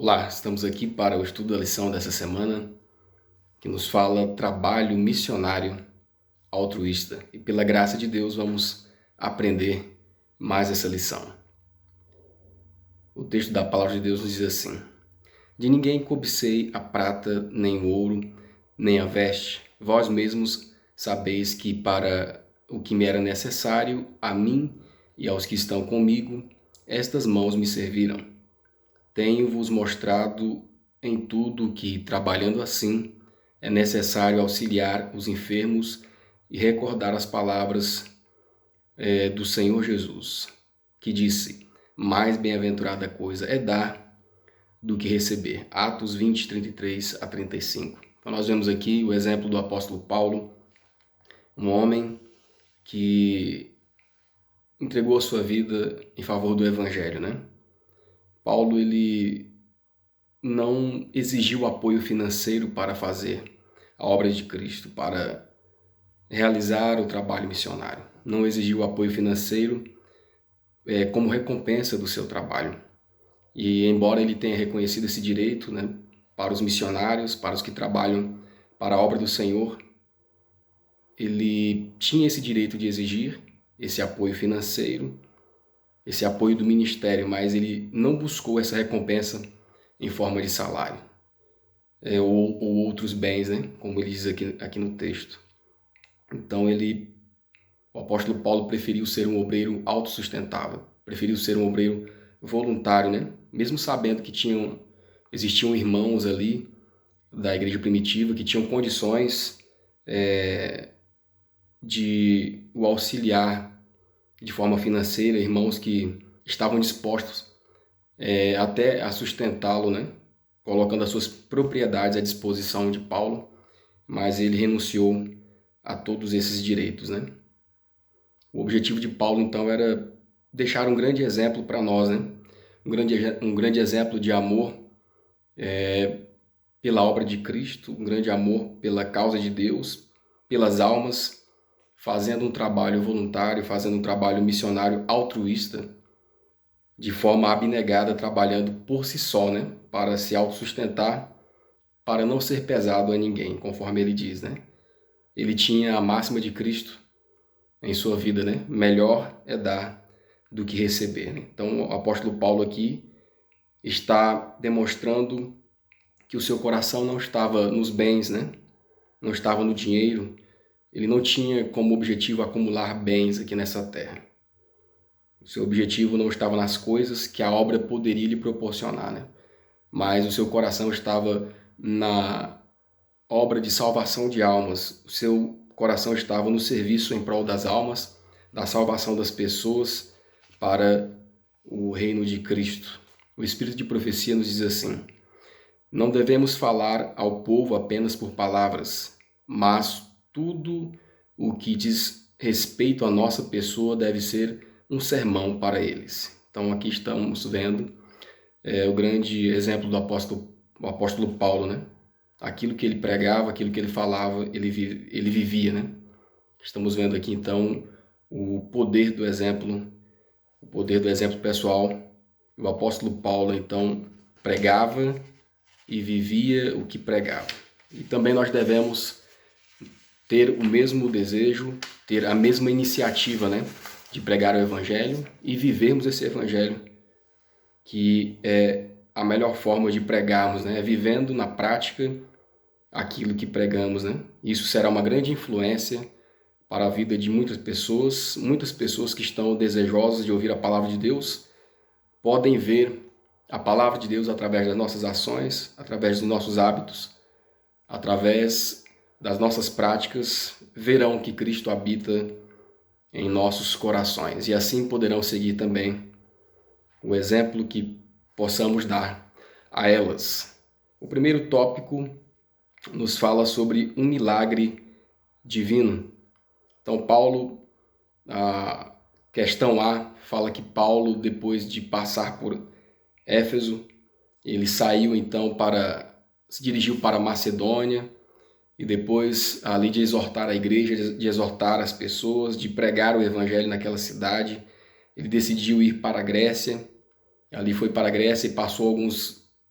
Olá, estamos aqui para o estudo da lição dessa semana, que nos fala trabalho missionário altruísta. E pela graça de Deus vamos aprender mais essa lição. O texto da palavra de Deus nos diz assim: De ninguém cobicei a prata, nem o ouro, nem a veste. Vós mesmos sabeis que para o que me era necessário, a mim e aos que estão comigo, estas mãos me serviram. Tenho-vos mostrado em tudo que, trabalhando assim, é necessário auxiliar os enfermos e recordar as palavras do Senhor Jesus, que disse: mais bem-aventurada coisa é dar do que receber. Atos 20, 33 a 35. Então nós vemos aqui o exemplo do apóstolo Paulo, um homem que entregou a sua vida em favor do evangelho, né? Paulo, ele não exigiu apoio financeiro para fazer a obra de Cristo, para realizar o trabalho missionário. Não exigiu apoio financeiro como recompensa do seu trabalho. E embora ele tenha reconhecido esse direito, né, para os missionários, para os que trabalham para a obra do Senhor, ele tinha esse direito de exigir esse apoio financeiro, esse apoio do ministério, mas ele não buscou essa recompensa em forma de salário. Ou outros bens, né? Como ele diz aqui no texto. Então o apóstolo Paulo preferiu ser um obreiro autossustentável, preferiu ser um obreiro voluntário, né? Mesmo sabendo que existiam irmãos ali da igreja primitiva que tinham condições de o auxiliar de forma financeira, irmãos que estavam dispostos até a sustentá-lo, né? Colocando as suas propriedades à disposição de Paulo, mas ele renunciou a todos esses direitos, né? O objetivo de Paulo, então, era deixar um grande exemplo para nós, né? Um grande exemplo de amor pela obra de Cristo, um grande amor pela causa de Deus, pelas almas, fazendo um trabalho voluntário, fazendo um trabalho missionário altruísta, de forma abnegada, trabalhando por si só, né? Para se autossustentar, para não ser pesado a ninguém, conforme ele diz, né? Ele tinha a máxima de Cristo em sua vida, né? Melhor é dar do que receber, né? Então, o apóstolo Paulo aqui está demonstrando que o seu coração não estava nos bens, né? Não estava no dinheiro. Ele não tinha como objetivo acumular bens aqui nessa terra. O seu objetivo não estava nas coisas que a obra poderia lhe proporcionar, né? Mas o seu coração estava na obra de salvação de almas. O seu coração estava no serviço em prol das almas, da salvação das pessoas para o reino de Cristo. O Espírito de profecia nos diz assim: não devemos falar ao povo apenas por palavras, mas tudo o que diz respeito à nossa pessoa deve ser um sermão para eles. Então aqui estamos vendo o grande exemplo do apóstolo Paulo, né? Aquilo que ele pregava, aquilo que ele falava, ele vivia, né? Estamos vendo aqui então o poder do exemplo pessoal. O apóstolo Paulo então pregava e vivia o que pregava. E também nós devemos ter o mesmo desejo, ter a mesma iniciativa, né, de pregar o evangelho e vivermos esse evangelho, que é a melhor forma de pregarmos, né, é vivendo na prática aquilo que pregamos, né? Isso será uma grande influência para a vida de muitas pessoas que estão desejosas de ouvir a palavra de Deus, podem ver a palavra de Deus através das nossas ações, através dos nossos hábitos, através das nossas práticas, verão que Cristo habita em nossos corações e assim poderão seguir também o exemplo que possamos dar a elas. O primeiro tópico nos fala sobre um milagre divino. Então, Paulo, a questão A, fala que Paulo, depois de passar por Éfeso, ele saiu então se dirigiu para Macedônia e depois ali de exortar a igreja, de exortar as pessoas, de pregar o evangelho naquela cidade, ele decidiu ir para a Grécia. Ali foi para a Grécia e passou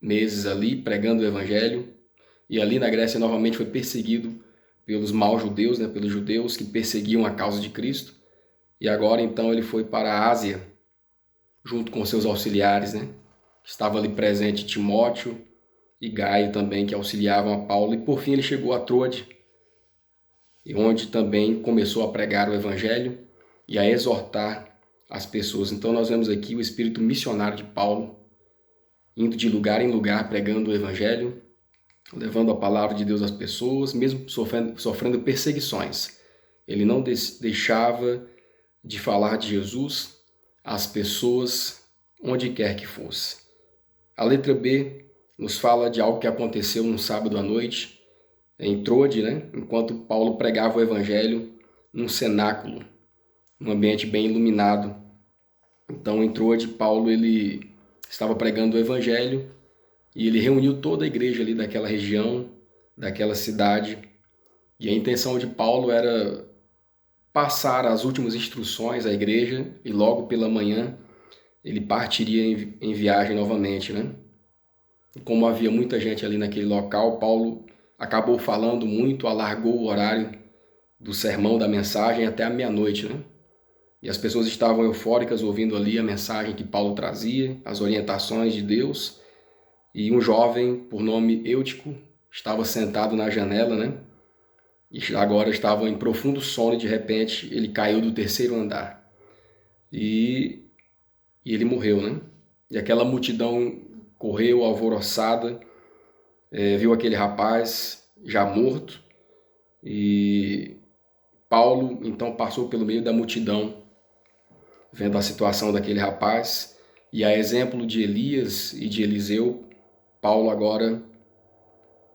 meses ali pregando o evangelho, e ali na Grécia novamente foi perseguido pelos maus judeus, né, pelos judeus que perseguiam a causa de Cristo. E agora então ele foi para a Ásia, junto com seus auxiliares, né? Estava ali presente Timóteo e Gaio também, que auxiliavam a Paulo. E por fim ele chegou a Troade, e onde também começou a pregar o evangelho e a exortar as pessoas. Então nós vemos aqui o espírito missionário de Paulo, indo de lugar em lugar pregando o evangelho, levando a palavra de Deus às pessoas, mesmo sofrendo perseguições. Ele não deixava de falar de Jesus às pessoas onde quer que fosse. A letra B nos fala de algo que aconteceu num sábado à noite em Troade, né? Enquanto Paulo pregava o evangelho num cenáculo, num ambiente bem iluminado. Então em Troade, Paulo ele estava pregando o evangelho e ele reuniu toda a igreja ali daquela região, daquela cidade. E a intenção de Paulo era passar as últimas instruções à igreja e logo pela manhã ele partiria em viagem novamente, né? E como havia muita gente ali naquele local, Paulo acabou falando muito, alargou o horário do sermão, da mensagem até a meia-noite, né? E as pessoas estavam eufóricas ouvindo ali a mensagem que Paulo trazia, as orientações de Deus. E um jovem, por nome Eutico, estava sentado na janela, né? E agora estava em profundo sono e de repente ele caiu do terceiro andar. E ele morreu, né? E aquela multidão correu alvoroçada, viu aquele rapaz já morto. E Paulo então passou pelo meio da multidão, vendo a situação daquele rapaz. E a exemplo de Elias e de Eliseu, Paulo agora,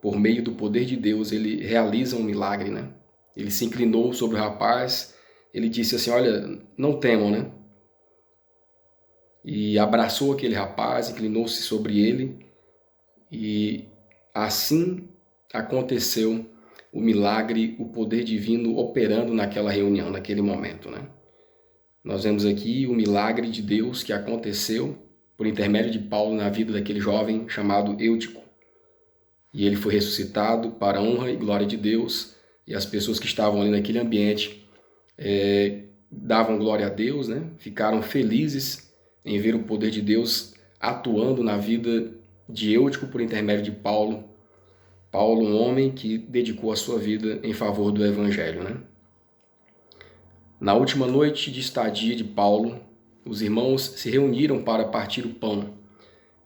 por meio do poder de Deus, ele realiza um milagre, né? Ele se inclinou sobre o rapaz, ele disse assim, olha, não temam, né? E abraçou aquele rapaz, inclinou-se sobre ele, e assim aconteceu o milagre, o poder divino operando naquela reunião, naquele momento, né? Nós vemos aqui o milagre de Deus que aconteceu por intermédio de Paulo na vida daquele jovem chamado Eutico. E ele foi ressuscitado para a honra e glória de Deus, e as pessoas que estavam ali naquele ambiente davam glória a Deus, né? Ficaram felizes em ver o poder de Deus atuando na vida de Eutico por intermédio de Paulo. Paulo, um homem que dedicou a sua vida em favor do evangelho, né? Na última noite de estadia de Paulo, os irmãos se reuniram para partir o pão.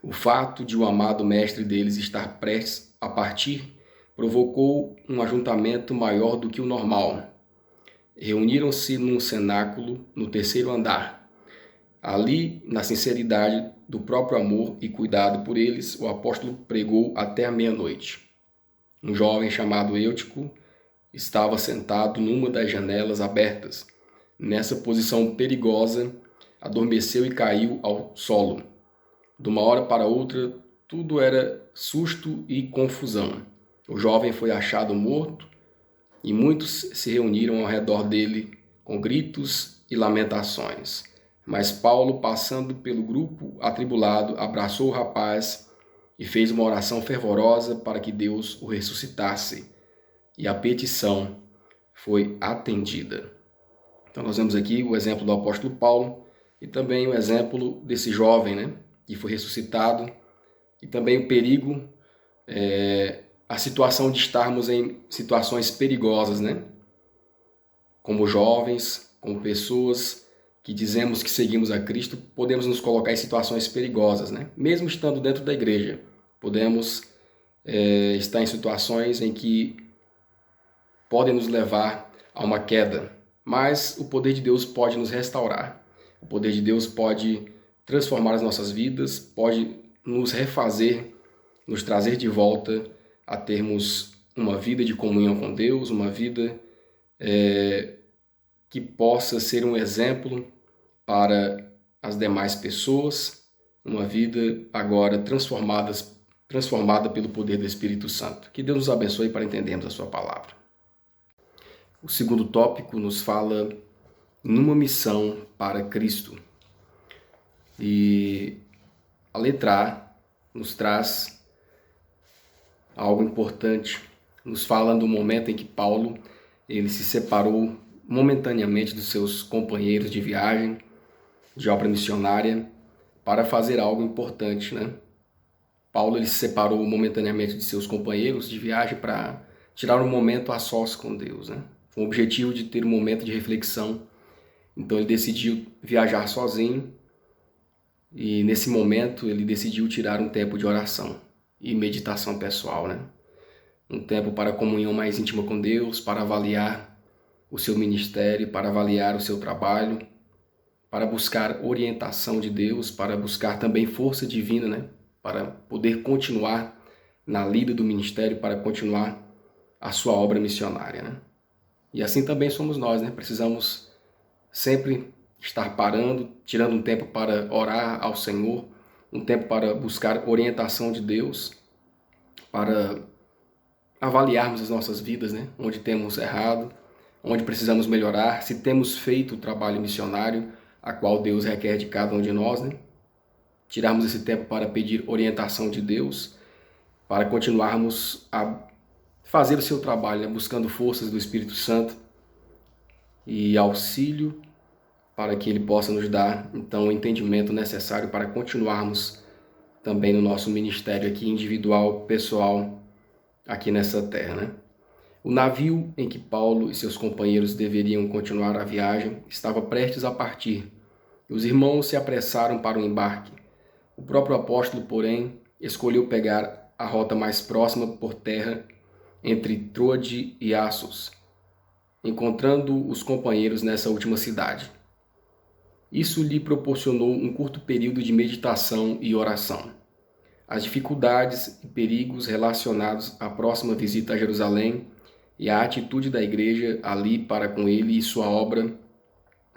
O fato de o amado mestre deles estar prestes a partir provocou um ajuntamento maior do que o normal. Reuniram-se num cenáculo no terceiro andar. Ali, na sinceridade do próprio amor e cuidado por eles, o apóstolo pregou até a meia-noite. Um jovem chamado Eutico estava sentado numa das janelas abertas. Nessa posição perigosa, adormeceu e caiu ao solo. De uma hora para outra, tudo era susto e confusão. O jovem foi achado morto e muitos se reuniram ao redor dele com gritos e lamentações. Mas Paulo, passando pelo grupo atribulado, abraçou o rapaz e fez uma oração fervorosa para que Deus o ressuscitasse. E a petição foi atendida. Então nós vemos aqui o exemplo do apóstolo Paulo e também o exemplo desse jovem, né, que foi ressuscitado, e também o perigo, a situação de estarmos em situações perigosas, né, como jovens, como pessoas que dizemos que seguimos a Cristo, podemos nos colocar em situações perigosas, né, mesmo estando dentro da igreja, podemos estar em situações em que podem nos levar a uma queda. Mas o poder de Deus pode nos restaurar. O poder de Deus pode transformar as nossas vidas, pode nos refazer, nos trazer de volta a termos uma vida de comunhão com Deus, uma vida que possa ser um exemplo para as demais pessoas, uma vida agora transformada pelo poder do Espírito Santo. Que Deus nos abençoe para entendermos a sua palavra. O segundo tópico nos fala numa missão para Cristo. E a letra A nos traz algo importante. Nos fala do momento em que Paulo ele se separou momentaneamente dos seus companheiros de viagem, de obra missionária, para fazer algo importante, né? Paulo ele se separou momentaneamente de seus companheiros de viagem para tirar um momento a sós com Deus, né? Com o objetivo de ter um momento de reflexão. Então ele decidiu viajar sozinho e nesse momento ele decidiu tirar um tempo de oração e meditação pessoal, né? Um tempo para comunhão mais íntima com Deus, para avaliar o seu ministério, para avaliar o seu trabalho, para buscar orientação de Deus, para buscar também força divina, né? Para poder continuar na lida do ministério, para continuar a sua obra missionária, né? E assim também somos nós, né? Precisamos sempre estar parando, tirando um tempo para orar ao Senhor, um tempo para buscar orientação de Deus, para avaliarmos as nossas vidas, né? Onde temos errado, onde precisamos melhorar, se temos feito o trabalho missionário a qual Deus requer de cada um de nós, né? Tirarmos esse tempo para pedir orientação de Deus, para continuarmos a fazer o seu trabalho, né? Buscando forças do Espírito Santo e auxílio para que Ele possa nos dar, então, o entendimento necessário para continuarmos também no nosso ministério aqui, individual, pessoal, aqui nessa terra, né? O navio em que Paulo e seus companheiros deveriam continuar a viagem estava prestes a partir. Os irmãos se apressaram para o embarque. O próprio apóstolo, porém, escolheu pegar a rota mais próxima por terra entre Troade e Assos, encontrando os companheiros nessa última cidade. Isso lhe proporcionou um curto período de meditação e oração. As dificuldades e perigos relacionados à próxima visita a Jerusalém e a atitude da igreja ali para com ele e sua obra,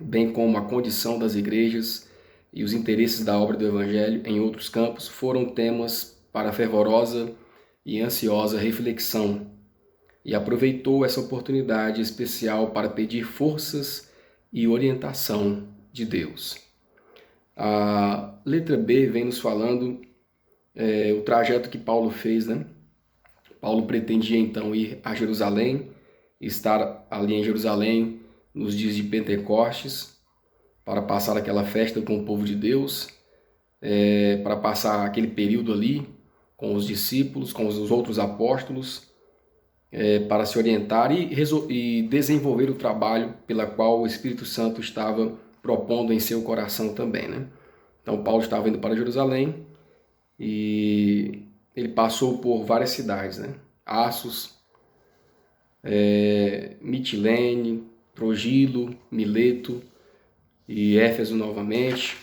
bem como a condição das igrejas e os interesses da obra do Evangelho em outros campos, foram temas para fervorosa e ansiosa reflexão, e aproveitou essa oportunidade especial para pedir forças e orientação de Deus. A letra B vem nos falando o trajeto que Paulo fez, né? Paulo pretendia então ir a Jerusalém, estar ali em Jerusalém nos dias de Pentecostes, para passar aquela festa com o povo de Deus, para passar aquele período ali com os discípulos, com os outros apóstolos, para se orientar e desenvolver o trabalho pela qual o Espírito Santo estava propondo em seu coração também, né? Então Paulo estava indo para Jerusalém e ele passou por várias cidades, né? Assos, Mitilene, Trogilo, Mileto e Éfeso novamente.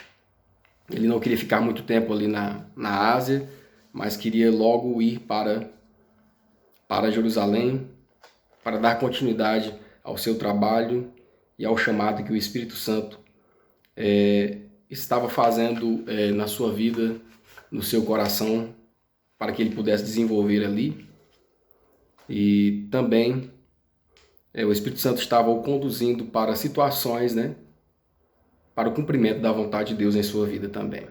Ele não queria ficar muito tempo ali na Ásia, mas queria logo ir para Jerusalém para dar continuidade ao seu trabalho e ao chamado que o Espírito Santo estava fazendo na sua vida, no seu coração, para que ele pudesse desenvolver ali. E também o Espírito Santo estava o conduzindo para situações, né, para o cumprimento da vontade de Deus em sua vida também.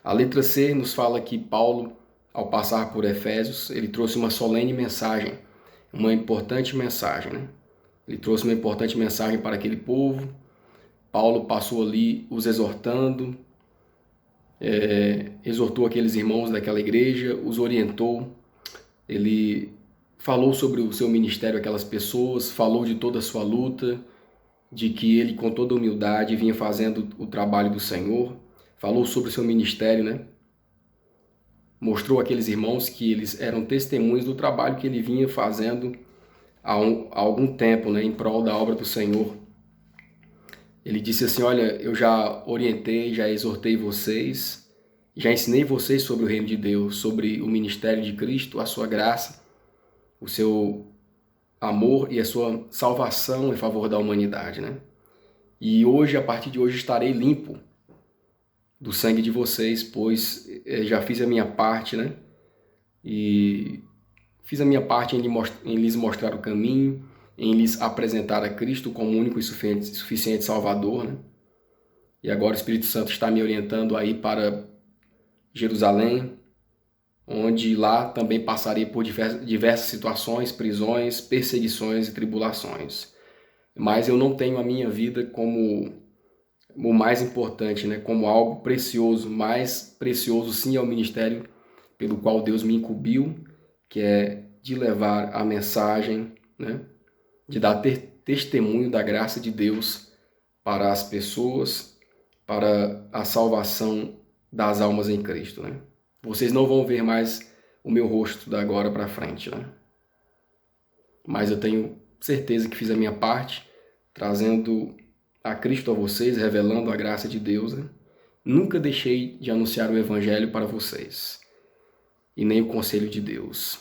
A letra C nos fala que Paulo, ao passar por Efésios, ele trouxe uma solene mensagem, uma importante mensagem, né? Ele trouxe uma importante mensagem para aquele povo. Paulo passou ali os exortando, exortou aqueles irmãos daquela igreja, os orientou. Ele falou sobre o seu ministério àquelas pessoas, falou de toda a sua luta, de que ele com toda humildade vinha fazendo o trabalho do Senhor, falou sobre o seu ministério, né? Mostrou àqueles irmãos que eles eram testemunhos do trabalho que ele vinha fazendo há algum tempo, né, em prol da obra do Senhor. Ele disse assim: olha, eu já orientei, já exortei vocês, já ensinei vocês sobre o reino de Deus, sobre o ministério de Cristo, a sua graça, o seu amor e a sua salvação em favor da humanidade, né? E hoje, a partir de hoje, estarei limpo do sangue de vocês, pois já fiz a minha parte, né? E fiz a minha parte em lhes mostrar o caminho, em lhes apresentar a Cristo como único e suficiente Salvador, né? E agora o Espírito Santo está me orientando aí para Jerusalém, onde lá também passarei por diversas situações, prisões, perseguições e tribulações. Mas eu não tenho a minha vida como o mais importante, né? Como algo precioso. Mais precioso sim é o ministério pelo qual Deus me incumbiu, que é de levar a mensagem, né? De dar testemunho da graça de Deus para as pessoas, para a salvação das almas em Cristo, né? Vocês não vão ver mais o meu rosto da agora para frente, né? Mas eu tenho certeza que fiz a minha parte, trazendo a Cristo a vocês, revelando a graça de Deus, né? Nunca deixei de anunciar o Evangelho para vocês, e nem o conselho de Deus.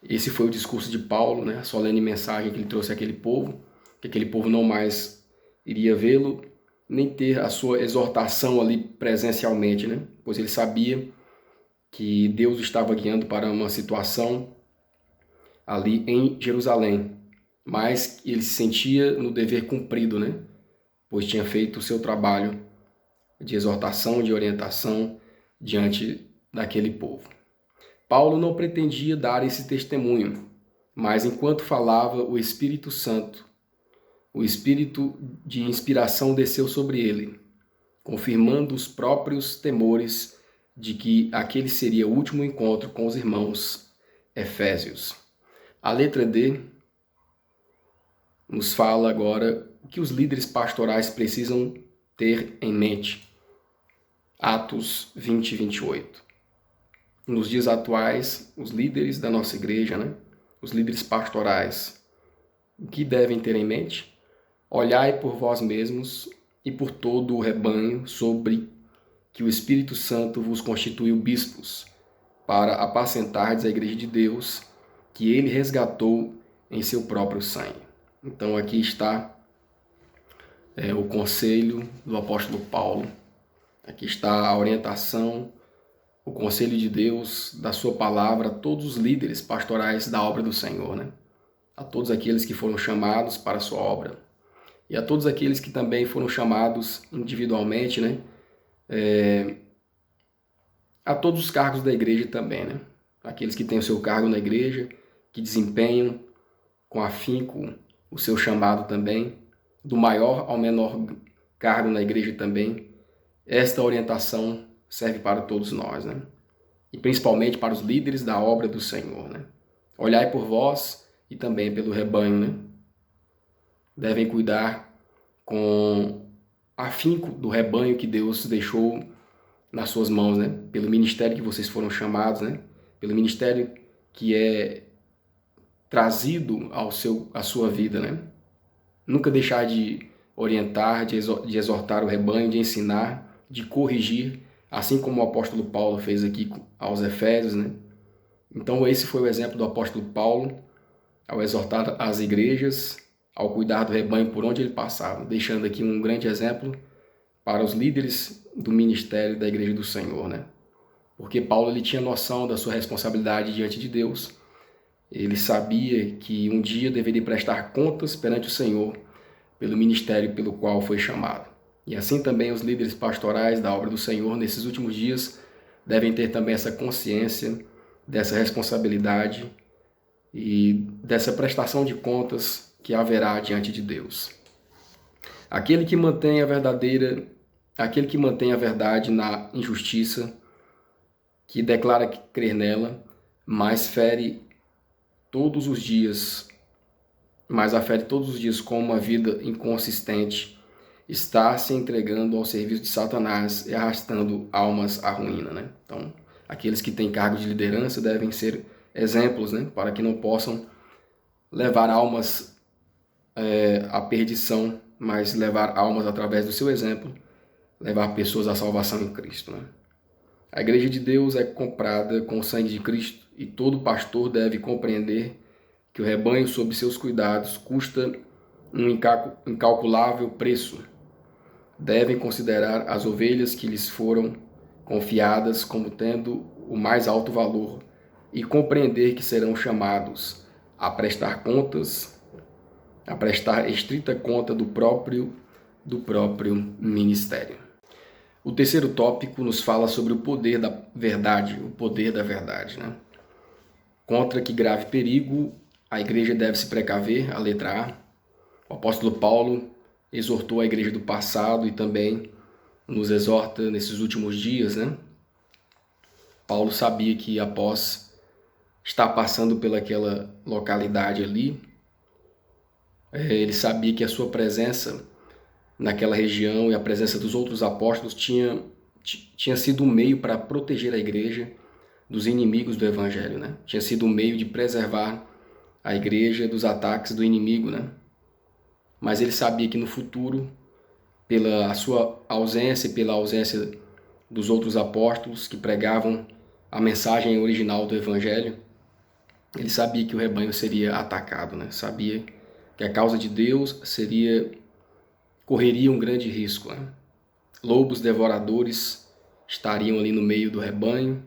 Esse foi o discurso de Paulo, né? A solene mensagem que ele trouxe àquele povo, que aquele povo não mais iria vê-lo, nem ter a sua exortação ali presencialmente, né? Pois ele sabia que Deus estava guiando para uma situação ali em Jerusalém, mas ele se sentia no dever cumprido, né? Pois tinha feito o seu trabalho de exortação, de orientação diante daquele povo. Paulo não pretendia dar esse testemunho, mas enquanto falava, o Espírito Santo, o Espírito de inspiração desceu sobre ele, confirmando os próprios temores de que aquele seria o último encontro com os irmãos efésios. A letra D nos fala agora o que os líderes pastorais precisam ter em mente. Atos 20 e 28. Nos dias atuais, os líderes da nossa igreja, né? Os líderes pastorais, o que devem ter em mente? Olhai por vós mesmos e por todo o rebanho sobre que o Espírito Santo vos constituiu bispos, para apacentardes a igreja de Deus, que ele resgatou em seu próprio sangue. Então aqui está o conselho do apóstolo Paulo, aqui está a orientação, o conselho de Deus, da sua palavra, a todos os líderes pastorais da obra do Senhor, né? A todos aqueles que foram chamados para a sua obra. E a todos aqueles que também foram chamados individualmente, né? A todos os cargos da igreja também, né? Aqueles que têm o seu cargo na igreja, que desempenham com afinco o seu chamado também, do maior ao menor cargo na igreja também. Esta orientação serve para todos nós, né? E principalmente para os líderes da obra do Senhor, né? Olhai por vós e também pelo rebanho, né? Devem cuidar com afinco do rebanho que Deus deixou nas suas mãos, né? Pelo ministério que vocês foram chamados, né? Pelo ministério que é trazido à sua vida, né? Nunca deixar de orientar, de exortar o rebanho, de ensinar, de corrigir, assim como o apóstolo Paulo fez aqui aos Efésios, né? Então esse foi o exemplo do apóstolo Paulo ao exortar as igrejas, ao cuidar do rebanho por onde ele passava, deixando aqui um grande exemplo para os líderes do ministério da igreja do Senhor, né? Porque Paulo ele tinha noção da sua responsabilidade diante de Deus. Ele sabia que um dia deveria prestar contas perante o Senhor pelo ministério pelo qual foi chamado. E assim também os líderes pastorais da obra do Senhor nesses últimos dias devem ter também essa consciência dessa responsabilidade e dessa prestação de contas que haverá diante de Deus. Aquele que mantém a verdade na injustiça, que declara crer nela, mas afere todos os dias com uma vida inconsistente, está se entregando ao serviço de Satanás e arrastando almas à ruína, né? Então, aqueles que têm cargo de liderança devem ser exemplos, né? Para que não possam levar almas à perdição, mas levar almas através do seu exemplo, levar pessoas à salvação em Cristo, né? A igreja de Deus é comprada com o sangue de Cristo e todo pastor deve compreender que o rebanho sob seus cuidados custa um incalculável preço. Devem considerar as ovelhas que lhes foram confiadas como tendo o mais alto valor e compreender que serão chamados a prestar contas, a prestar estrita conta do próprio ministério. O terceiro tópico nos fala sobre o poder da verdade, o poder da verdade, né? Contra que grave perigo a igreja deve se precaver, a letra A. O apóstolo Paulo exortou a igreja do passado e também nos exorta nesses últimos dias, né? Paulo sabia que após estar passando pelaquela localidade ali, ele sabia que a sua presença naquela região e a presença dos outros apóstolos tinha sido um meio para proteger a igreja dos inimigos do evangelho, né? Tinha sido um meio de preservar a igreja dos ataques do inimigo, né? Mas ele sabia que no futuro, pela sua ausência e pela ausência dos outros apóstolos que pregavam a mensagem original do evangelho, ele sabia que o rebanho seria atacado, né? Sabia que a causa de Deus correria um grande risco, né? Lobos devoradores estariam ali no meio do rebanho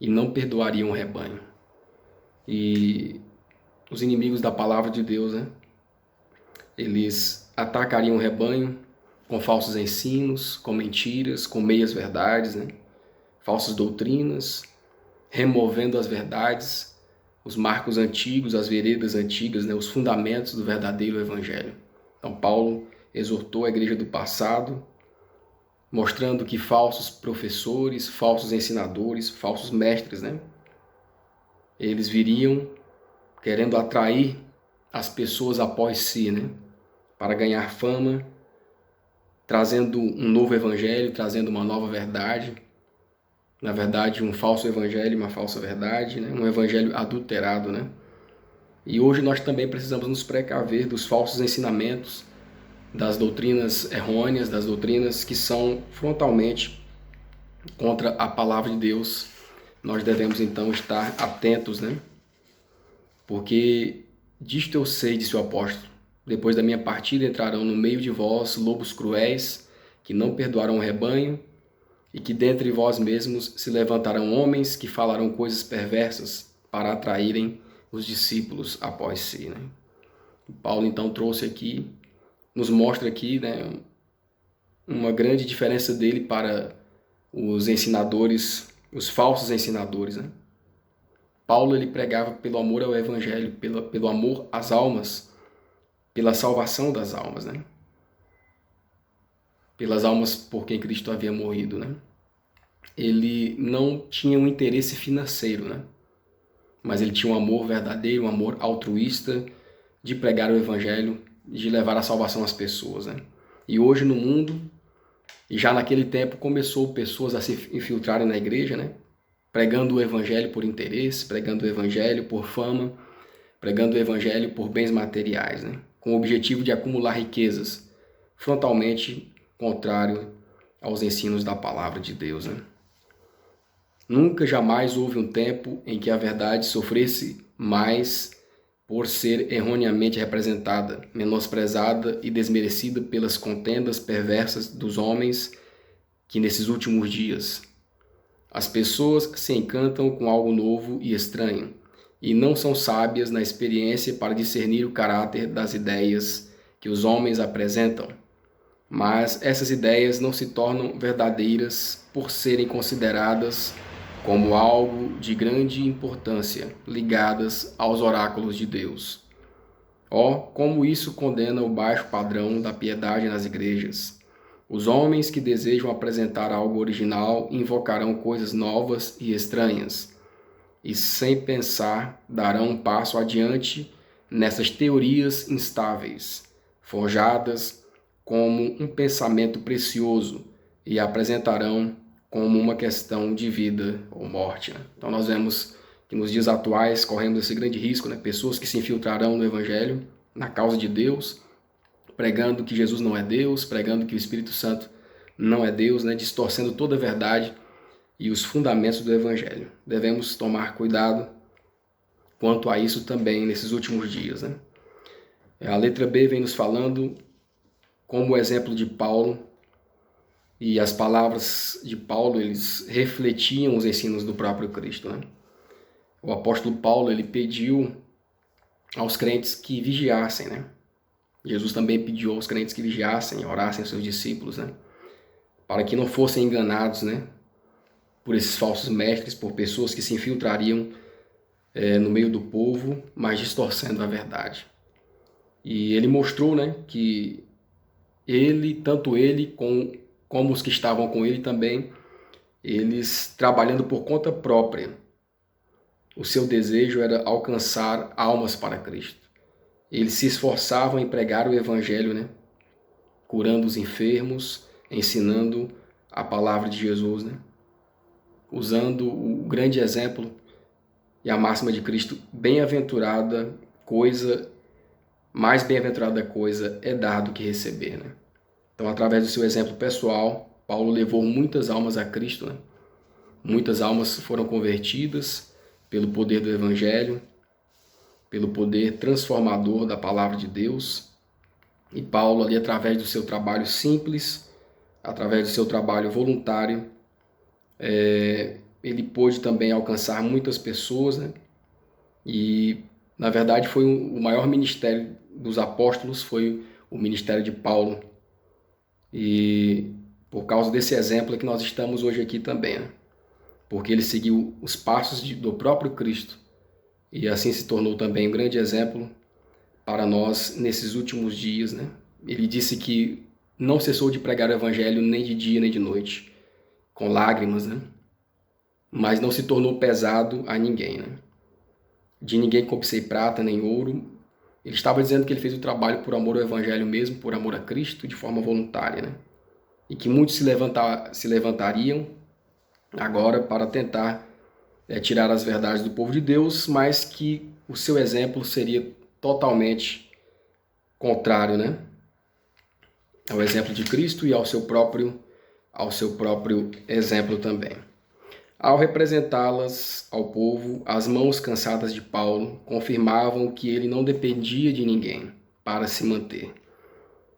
e não perdoariam o rebanho. E os inimigos da palavra de Deus, né? Eles atacariam o rebanho com falsos ensinos, com mentiras, com meias verdades, né? Falsas doutrinas, removendo as verdades, os marcos antigos, as veredas antigas, né? Os fundamentos do verdadeiro evangelho. Então Paulo exortou a igreja do passado, mostrando que falsos professores, falsos ensinadores, falsos mestres, né? Eles viriam querendo atrair as pessoas após si, né? Para ganhar fama, trazendo um novo evangelho, trazendo uma nova verdade. Na verdade, um falso evangelho e uma falsa verdade, né? Um evangelho adulterado, né? E hoje nós também precisamos nos precaver dos falsos ensinamentos, das doutrinas errôneas, das doutrinas que são frontalmente contra a palavra de Deus. Nós devemos então estar atentos, né? Porque disto eu sei, disse o apóstolo, depois da minha partida entrarão no meio de vós lobos cruéis, que não perdoarão o rebanho, e que dentre vós mesmos se levantarão homens que falarão coisas perversas para atraírem os discípulos após si, né? Paulo então trouxe aqui, nos mostra aqui, né, uma grande diferença dele para os ensinadores, os falsos ensinadores, né? Paulo ele pregava pelo amor ao evangelho, pelo amor às almas, pela salvação das almas, né? Pelas almas por quem Cristo havia morrido, né? Ele não tinha um interesse financeiro, né? Mas ele tinha um amor verdadeiro, um amor altruísta de pregar o evangelho, de levar a salvação às pessoas, né? E hoje no mundo, e já naquele tempo começou pessoas a se infiltrarem na igreja, né? Pregando o evangelho por interesse, pregando o evangelho por fama, pregando o evangelho por bens materiais, né? Com o objetivo de acumular riquezas, frontalmente contrário aos ensinos da palavra de Deus, né? Nunca, jamais houve um tempo em que a verdade sofresse mais por ser erroneamente representada, menosprezada e desmerecida pelas contendas perversas dos homens que nesses últimos dias. As pessoas se encantam com algo novo e estranho, e não são sábias na experiência para discernir o caráter das ideias que os homens apresentam. Mas essas ideias não se tornam verdadeiras por serem consideradas como algo de grande importância, ligadas aos oráculos de Deus. Como isso condena o baixo padrão da piedade nas igrejas. Os homens que desejam apresentar algo original invocarão coisas novas e estranhas, e sem pensar darão um passo adiante nessas teorias instáveis, forjadas como um pensamento precioso, e apresentarão como uma questão de vida ou morte, né? Então nós vemos que nos dias atuais corremos esse grande risco, né? Pessoas que se infiltrarão no evangelho, na causa de Deus, pregando que Jesus não é Deus, pregando que o Espírito Santo não é Deus, né? Distorcendo toda a verdade e os fundamentos do evangelho. Devemos tomar cuidado quanto a isso também nesses últimos dias, né? A letra B vem nos falando como o exemplo de Paulo, e as palavras de Paulo, eles refletiam os ensinos do próprio Cristo, né? O apóstolo Paulo, ele pediu aos crentes que vigiassem, né? Jesus também pediu aos crentes que vigiassem, orassem aos seus discípulos, né? para que não fossem enganados, né, por esses falsos mestres, por pessoas que se infiltrariam no meio do povo, mas distorcendo a verdade. E ele mostrou, né, que tanto ele como os que estavam com ele também, eles trabalhando por conta própria. O seu desejo era alcançar almas para Cristo. Eles se esforçavam em pregar o evangelho, né, curando os enfermos, ensinando a palavra de Jesus, né, usando o grande exemplo e a máxima de Cristo: mais bem-aventurada coisa é dar do que receber, né? Então, através do seu exemplo pessoal, Paulo levou muitas almas a Cristo, né? Muitas almas foram convertidas pelo poder do Evangelho, pelo poder transformador da palavra de Deus. E Paulo, ali, através do seu trabalho simples, através do seu trabalho voluntário, ele pôde também alcançar muitas pessoas, né? E, na verdade, foi o maior ministério dos apóstolos, foi o ministério de Paulo. E por causa desse exemplo é que nós estamos hoje aqui também, né? Porque ele seguiu os passos do próprio Cristo e assim se tornou também um grande exemplo para nós nesses últimos dias, né? Ele disse que não cessou de pregar o evangelho nem de dia nem de noite, com lágrimas, né? Mas não se tornou pesado a ninguém, né? De ninguém copicei prata nem ouro. Ele estava dizendo que ele fez o trabalho por amor ao evangelho mesmo, por amor a Cristo, de forma voluntária, né? E que muitos se levantariam agora para tentar tirar as verdades do povo de Deus, mas que o seu exemplo seria totalmente contrário, né, ao exemplo de Cristo e ao seu próprio exemplo também. Ao representá-las ao povo, as mãos cansadas de Paulo confirmavam que ele não dependia de ninguém para se manter.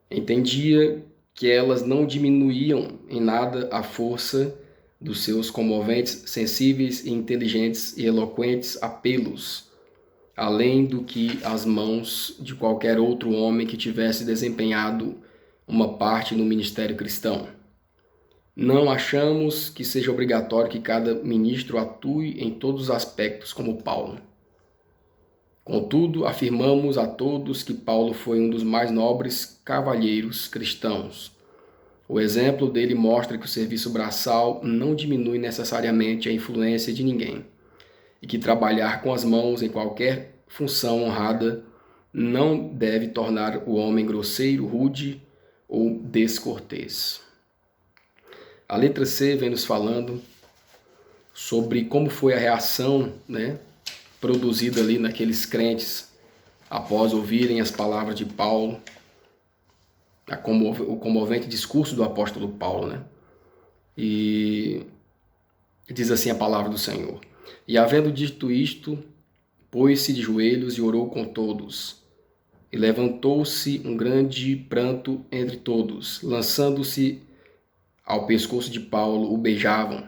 Entendia que elas não diminuíam em nada a força dos seus comoventes, sensíveis, inteligentes e eloquentes apelos, além do que as mãos de qualquer outro homem que tivesse desempenhado uma parte no ministério cristão. Não achamos que seja obrigatório que cada ministro atue em todos os aspectos como Paulo. Contudo, afirmamos a todos que Paulo foi um dos mais nobres cavalheiros cristãos. O exemplo dele mostra que o serviço braçal não diminui necessariamente a influência de ninguém e que trabalhar com as mãos em qualquer função honrada não deve tornar o homem grosseiro, rude ou descortês. A letra C vem nos falando sobre como foi a reação, né, produzida ali naqueles crentes após ouvirem as palavras de Paulo, o comovente discurso do apóstolo Paulo, né? E diz assim a palavra do Senhor: E havendo dito isto, pôs-se de joelhos e orou com todos. E levantou-se um grande pranto entre todos, lançando-se ao pescoço de Paulo, o beijavam,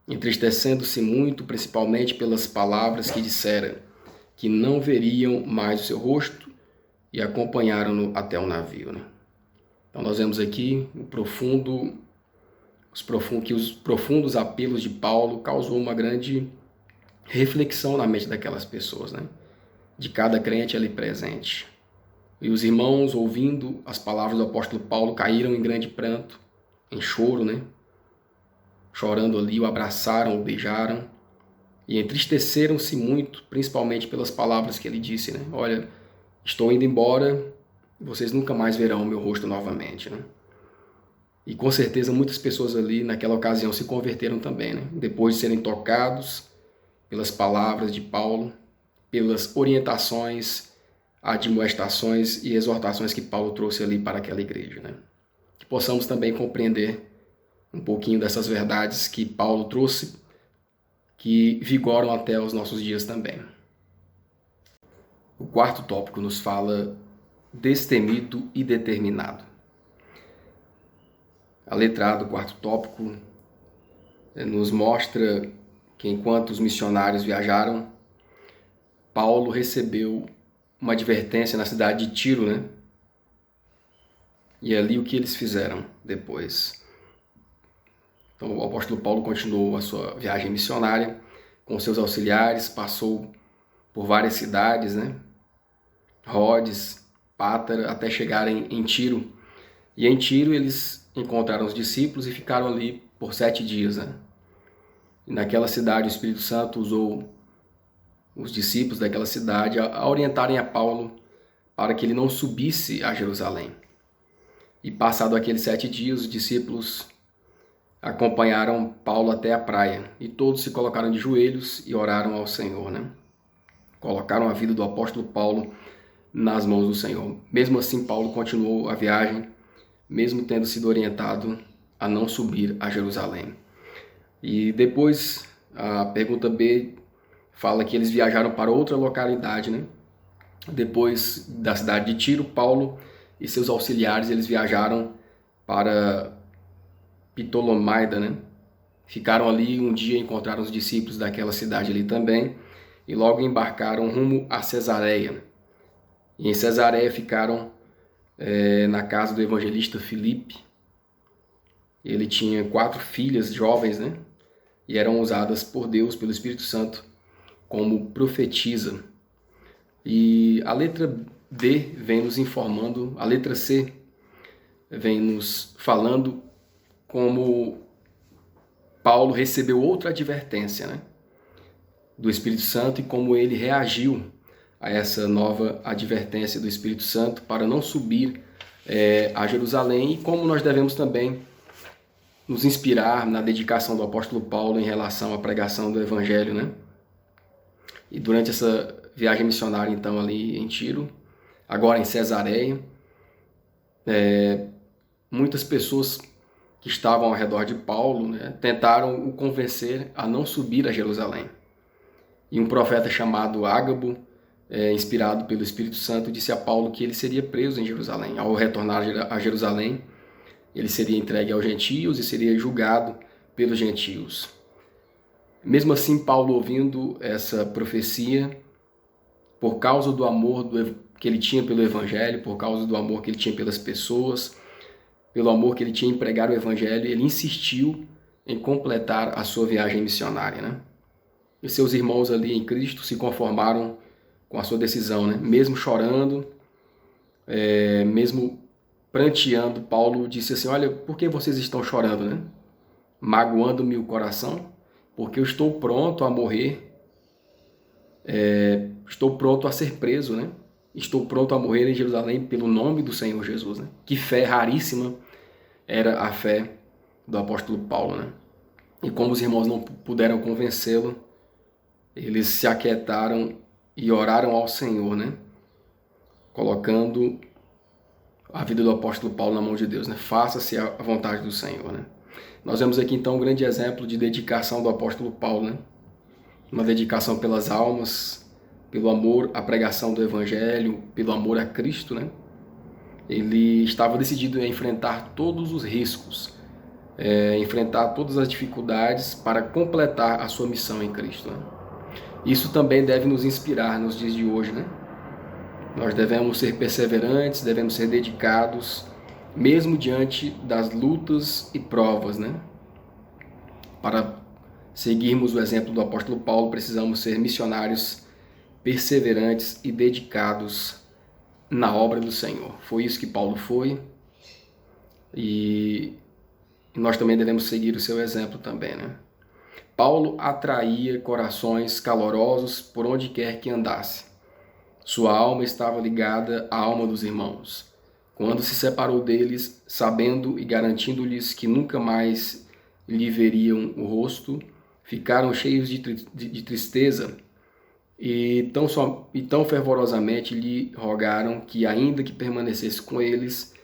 entristecendo-se muito, principalmente pelas palavras que dissera, que não veriam mais o seu rosto, e acompanharam-no até o navio, né? Então nós vemos aqui que os profundos apelos de Paulo causou uma grande reflexão na mente daquelas pessoas, né? De cada crente ali presente. E os irmãos, ouvindo as palavras do apóstolo Paulo, caíram em grande pranto, em choro, né? Chorando ali, o abraçaram, o beijaram e entristeceram-se muito, principalmente pelas palavras que ele disse, né? Olha, estou indo embora, vocês nunca mais verão o meu rosto novamente, né? E com certeza muitas pessoas ali naquela ocasião se converteram também, né? Depois de serem tocados pelas palavras de Paulo, pelas orientações, admoestações e exortações que Paulo trouxe ali para aquela igreja, né? Que possamos também compreender um pouquinho dessas verdades que Paulo trouxe, que vigoram até os nossos dias também. O quarto tópico nos fala destemido e determinado. A letra A do quarto tópico nos mostra que enquanto os missionários viajaram, Paulo recebeu uma advertência na cidade de Tiro, né? E é ali o que eles fizeram depois. Então o apóstolo Paulo continuou a sua viagem missionária com seus auxiliares, passou por várias cidades, né? Rhodes, Pátara, até chegarem em Tiro. E em Tiro eles encontraram os discípulos e ficaram ali por 7 dias, né? E naquela cidade o Espírito Santo usou os discípulos daquela cidade a orientarem a Paulo para que ele não subisse a Jerusalém. E passado aqueles 7 dias, os discípulos acompanharam Paulo até a praia, e todos se colocaram de joelhos e oraram ao Senhor, né? Colocaram a vida do apóstolo Paulo nas mãos do Senhor. Mesmo assim, Paulo continuou a viagem, mesmo tendo sido orientado a não subir a Jerusalém. E depois, a pergunta B fala que eles viajaram para outra localidade, né? Depois da cidade de Tiro, Paulo e seus auxiliares, eles viajaram para Ptolomaida, né? Ficaram ali um dia, encontraram os discípulos daquela cidade ali também, e logo embarcaram rumo a Cesareia. E em Cesareia ficaram na casa do evangelista Filipe. Ele tinha 4 filhas jovens, né? E eram usadas por Deus, pelo Espírito Santo, como profetisa. E a letra D vem nos informando, a letra C vem nos falando como Paulo recebeu outra advertência, né, do Espírito Santo, e como ele reagiu a essa nova advertência do Espírito Santo para não subir a Jerusalém, e como nós devemos também nos inspirar na dedicação do apóstolo Paulo em relação à pregação do Evangelho, né? E durante essa viagem missionária, então, ali em Tiro, agora em Cesareia, muitas pessoas que estavam ao redor de Paulo, né, tentaram o convencer a não subir a Jerusalém. E um profeta chamado Ágabo, inspirado pelo Espírito Santo, disse a Paulo que ele seria preso em Jerusalém. Ao retornar a Jerusalém, ele seria entregue aos gentios e seria julgado pelos gentios. Mesmo assim, Paulo, ouvindo essa profecia, por causa do amor que ele tinha pelo Evangelho, por causa do amor que ele tinha pelas pessoas, pelo amor que ele tinha em pregar o Evangelho, ele insistiu em completar a sua viagem missionária, né? E seus irmãos ali em Cristo se conformaram com a sua decisão, né? Mesmo chorando, mesmo pranteando, Paulo disse assim: olha, por que vocês estão chorando, né? Magoando-me o coração, porque eu estou pronto a morrer, estou pronto a ser preso, né? Estou pronto a morrer em Jerusalém pelo nome do Senhor Jesus, né? Que fé raríssima era a fé do apóstolo Paulo, né? E como os irmãos não puderam convencê-lo, eles se aquietaram e oraram ao Senhor, né? Colocando a vida do apóstolo Paulo na mão de Deus, né? Faça-se a vontade do Senhor, né? Nós vemos aqui então um grande exemplo de dedicação do apóstolo Paulo, né? Uma dedicação pelas almas, pelo amor à pregação do Evangelho, pelo amor a Cristo, né? Ele estava decidido a enfrentar todos os riscos, enfrentar todas as dificuldades para completar a sua missão em Cristo, né? Isso também deve nos inspirar nos dias de hoje, né? Nós devemos ser perseverantes, devemos ser dedicados, mesmo diante das lutas e provas, né? Para seguirmos o exemplo do apóstolo Paulo, precisamos ser missionários perseverantes e dedicados na obra do Senhor. Foi isso que Paulo foi, e nós também devemos seguir o seu exemplo também, né? Paulo atraía corações calorosos por onde quer que andasse. Sua alma estava ligada à alma dos irmãos. Quando se separou deles, sabendo e garantindo-lhes que nunca mais lhe veriam o rosto, ficaram cheios de tristeza e tão fervorosamente lhe rogaram que ainda permanecesse com eles,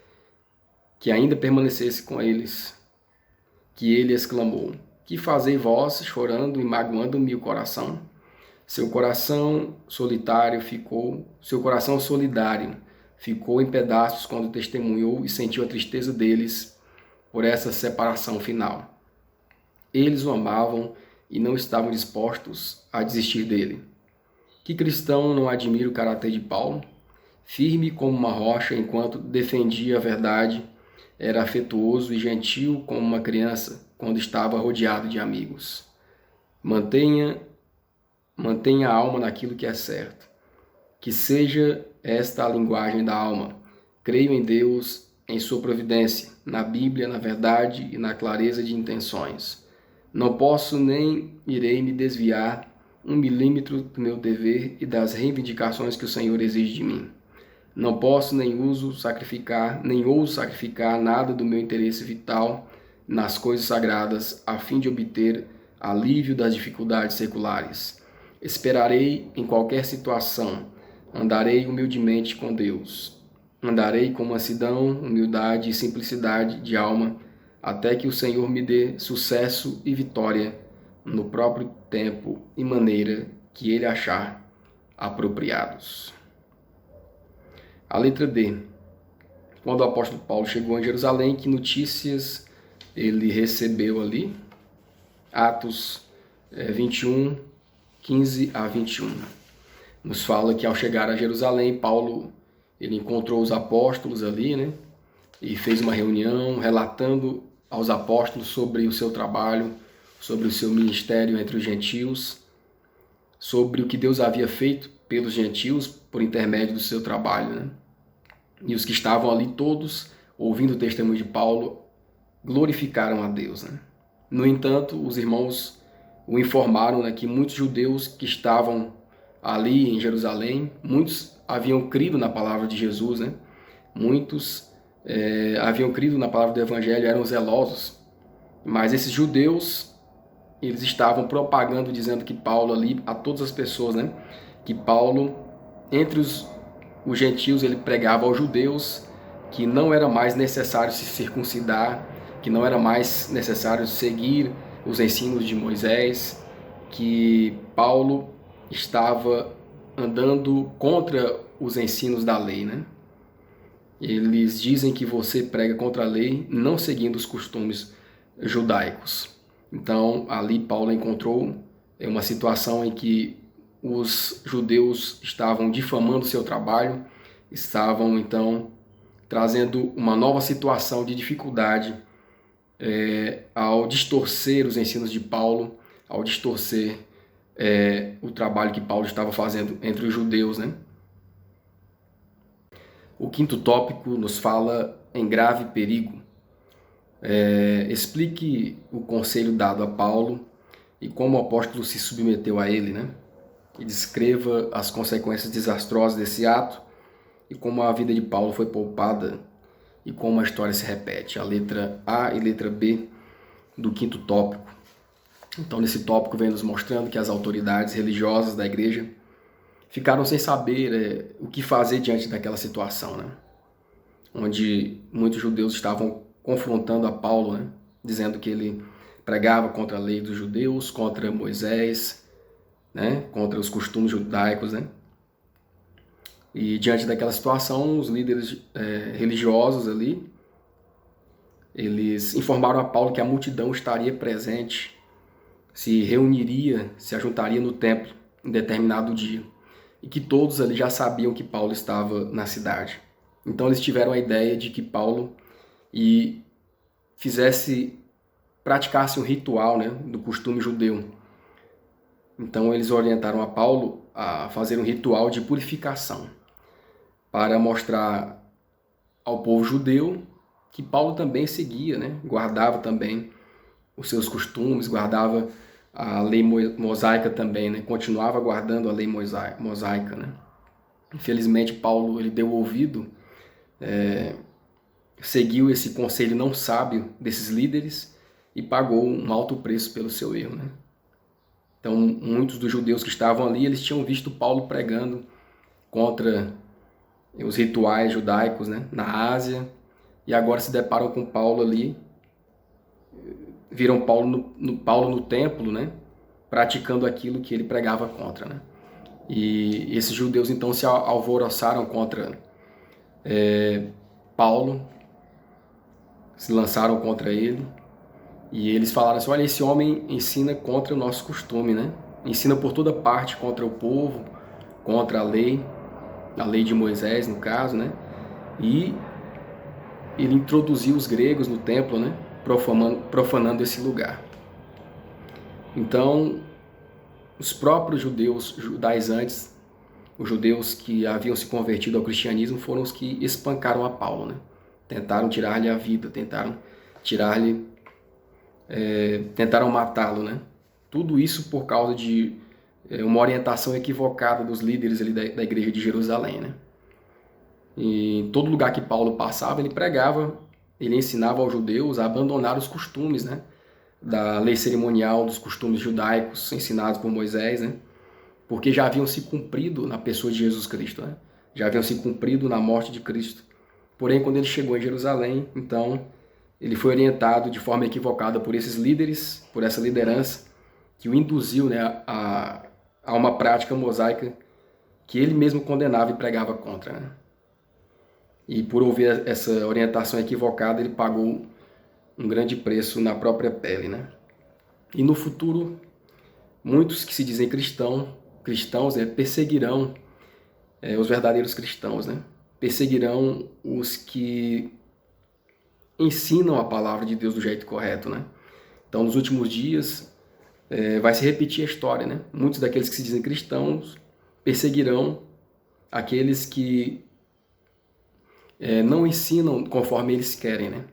que ele exclamou: que fazei vós, chorando e magoando-me o coração? Seu coração solidário ficou em pedaços quando testemunhou e sentiu a tristeza deles por essa separação final. Eles o amavam e não estavam dispostos a desistir dele. Que cristão não admira o caráter de Paulo? firme como uma rocha enquanto defendia a verdade, era afetuoso e gentil como uma criança quando estava rodeado de amigos. Mantenha a alma naquilo que é certo. Que seja esta a linguagem da alma. Creio em Deus, em sua providência, na Bíblia, na verdade e na clareza de intenções. Não posso nem irei me desviar 1 milímetro do meu dever e das reivindicações que o Senhor exige de mim. Não posso nem ouso sacrificar nada do meu interesse vital nas coisas sagradas, a fim de obter alívio das dificuldades seculares. Esperarei em qualquer situação, andarei humildemente com Deus. Andarei com mansidão, humildade e simplicidade de alma, até que o Senhor me dê sucesso e vitória no próprio tempo e maneira que Ele achar apropriados. A letra D. Quando o apóstolo Paulo chegou em Jerusalém, que notícias ele recebeu ali? Atos 21, 15 a 21. Nos fala que ao chegar a Jerusalém, Paulo ele encontrou os apóstolos ali, né? E fez uma reunião relatando aos apóstolos sobre o seu trabalho, sobre o seu ministério entre os gentios, sobre o que Deus havia feito pelos gentios por intermédio do seu trabalho, né? E os que estavam ali todos, ouvindo o testemunho de Paulo, glorificaram a Deus, né? No entanto, os irmãos o informaram, né, que muitos judeus que estavam ali em Jerusalém, muitos haviam crido na palavra de Jesus, né? Muitos haviam crido na palavra do Evangelho, eram zelosos, mas esses judeus, eles estavam propagando, dizendo que Paulo ali, a todas as pessoas, né? Que Paulo, entre os gentios, ele pregava aos judeus que não era mais necessário se circuncidar, que não era mais necessário seguir os ensinos de Moisés, que Paulo estava andando contra os ensinos da lei, né? Eles dizem que você prega contra a lei, não seguindo os costumes judaicos. Então, ali Paulo encontrou uma situação em que os judeus estavam difamando seu trabalho, estavam então trazendo uma nova situação de dificuldade ao distorcer os ensinos de Paulo, ao distorcer o trabalho que Paulo estava fazendo entre os judeus, né? O quinto tópico nos fala em grave perigo. Explique o conselho dado a Paulo e como o apóstolo se submeteu a ele, né? E descreva as consequências desastrosas desse ato e como a vida de Paulo foi poupada e como a história se repete. A letra A e letra B do quinto tópico. Então, nesse tópico vem nos mostrando que as autoridades religiosas da igreja ficaram sem saber o que fazer diante daquela situação, né? Onde muitos judeus estavam confrontando a Paulo, né? Dizendo que ele pregava contra a lei dos judeus, contra Moisés, né? Contra os costumes judaicos, né? E diante daquela situação, os líderes religiosos ali, eles informaram a Paulo que a multidão estaria presente, se reuniria, se ajuntaria no templo em determinado dia, e que todos ali já sabiam que Paulo estava na cidade. Então eles tiveram a ideia de que Paulo praticasse um ritual, né, do costume judeu. Então eles orientaram a Paulo a fazer um ritual de purificação, para mostrar ao povo judeu que Paulo também seguia, né, guardava também os seus costumes, guardava a lei mosaica também, né, continuava guardando a lei mosaica, né. Infelizmente Paulo ele deu ouvido, seguiu esse conselho não sábio desses líderes e pagou um alto preço pelo seu erro, né? Então, muitos dos judeus que estavam ali, eles tinham visto Paulo pregando contra os rituais judaicos, né, na Ásia, e agora se deparam com Paulo ali, viram Paulo no templo, né, praticando aquilo que ele pregava contra, né? E esses judeus então se alvoroçaram contra Paulo, se lançaram contra ele, e eles falaram assim: olha, esse homem ensina contra o nosso costume, né? Ensina por toda parte contra o povo, contra a lei. a lei de Moisés, no caso, né? E ele introduziu os gregos no templo, né? Profanando esse lugar. Então, os próprios judaizantes, os judeus que haviam se convertido ao cristianismo, foram os que espancaram a Paulo, né? Tentaram tirar-lhe a vida, tentaram matá-lo, né? Tudo isso por causa de uma orientação equivocada dos líderes ali da igreja de Jerusalém, né? E em todo lugar que Paulo passava, ele pregava, ele ensinava aos judeus a abandonar os costumes, né? Da lei cerimonial, dos costumes judaicos ensinados por Moisés, né? Porque já haviam se cumprido na pessoa de Jesus Cristo, né? Já haviam se cumprido na morte de Cristo. Porém, quando ele chegou em Jerusalém, então, ele foi orientado de forma equivocada por esses líderes, por essa liderança, que o induziu, né, a uma prática mosaica que ele mesmo condenava e pregava contra, né? E por ouvir essa orientação equivocada, ele pagou um grande preço na própria pele, né? E no futuro, muitos que se dizem cristãos, perseguirão os verdadeiros cristãos, né? Perseguirão os que ensinam a palavra de Deus do jeito correto, né? Então, nos últimos dias, vai se repetir a história, né? Muitos daqueles que se dizem cristãos perseguirão aqueles que não ensinam conforme eles querem, né?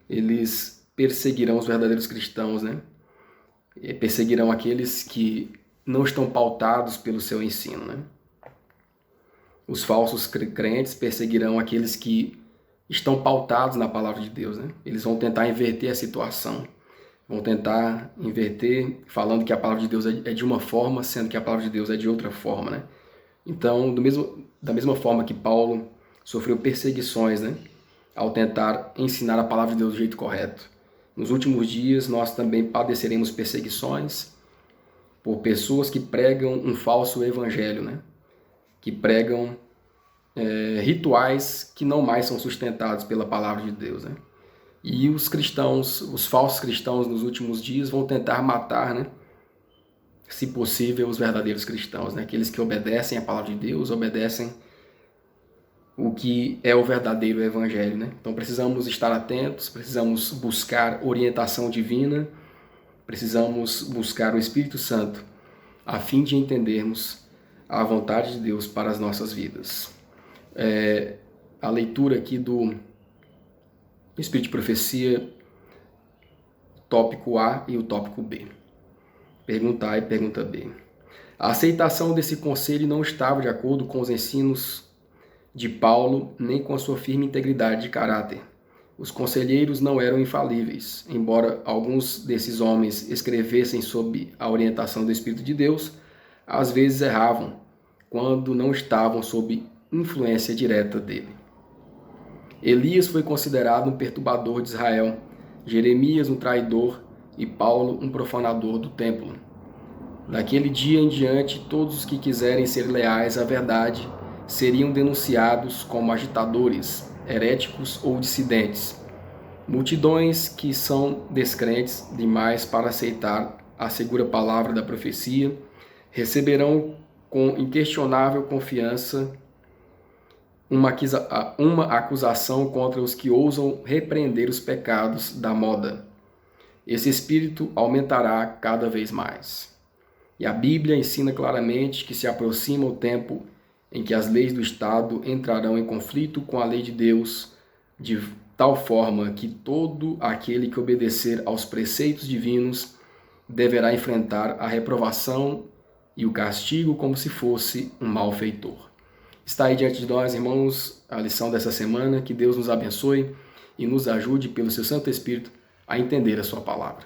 Eles perseguirão os verdadeiros cristãos, né? Perseguirão aqueles que não estão pautados pelo seu ensino, né? Os falsos crentes perseguirão aqueles que estão pautados na palavra de Deus, né? Eles vão tentar inverter a situação, vão tentar inverter falando que a palavra de Deus é de uma forma, sendo que a palavra de Deus é de outra forma, né? Então, da mesma forma que Paulo sofreu perseguições, né, ao tentar ensinar a palavra de Deus do jeito correto, nos últimos dias nós também padeceremos perseguições por pessoas que pregam um falso evangelho, né? Que pregam rituais que não mais são sustentados pela palavra de Deus, né? E os cristãos, os falsos cristãos nos últimos dias vão tentar matar, né, se possível, os verdadeiros cristãos, né? Aqueles que obedecem a palavra de Deus, obedecem o que é o verdadeiro evangelho, né? Então precisamos estar atentos, precisamos buscar orientação divina, precisamos buscar o Espírito Santo a fim de entendermos a vontade de Deus para as nossas vidas. A leitura aqui do Espírito de Profecia, tópico A e o tópico B. Pergunta A e pergunta B. A aceitação desse conselho não estava de acordo com os ensinos de Paulo, nem com a sua firme integridade de caráter. Os conselheiros não eram infalíveis, embora alguns desses homens escrevessem sob a orientação do Espírito de Deus, às vezes erravam, quando não estavam sob influência direta dele. Elias foi considerado um perturbador de Israel, Jeremias um traidor e Paulo um profanador do templo. Daquele dia em diante, todos os que quiserem ser leais à verdade seriam denunciados como agitadores, heréticos ou dissidentes. Multidões que são descrentes demais para aceitar a segura palavra da profecia receberão com inquestionável confiança uma acusação contra os que ousam repreender os pecados da moda. Esse espírito aumentará cada vez mais. E a Bíblia ensina claramente que se aproxima o tempo em que as leis do Estado entrarão em conflito com a lei de Deus, de tal forma que todo aquele que obedecer aos preceitos divinos deverá enfrentar a reprovação e o castigo como se fosse um malfeitor. Está aí diante de nós, irmãos, a lição dessa semana. Que Deus nos abençoe e nos ajude pelo seu Santo Espírito a entender a sua palavra.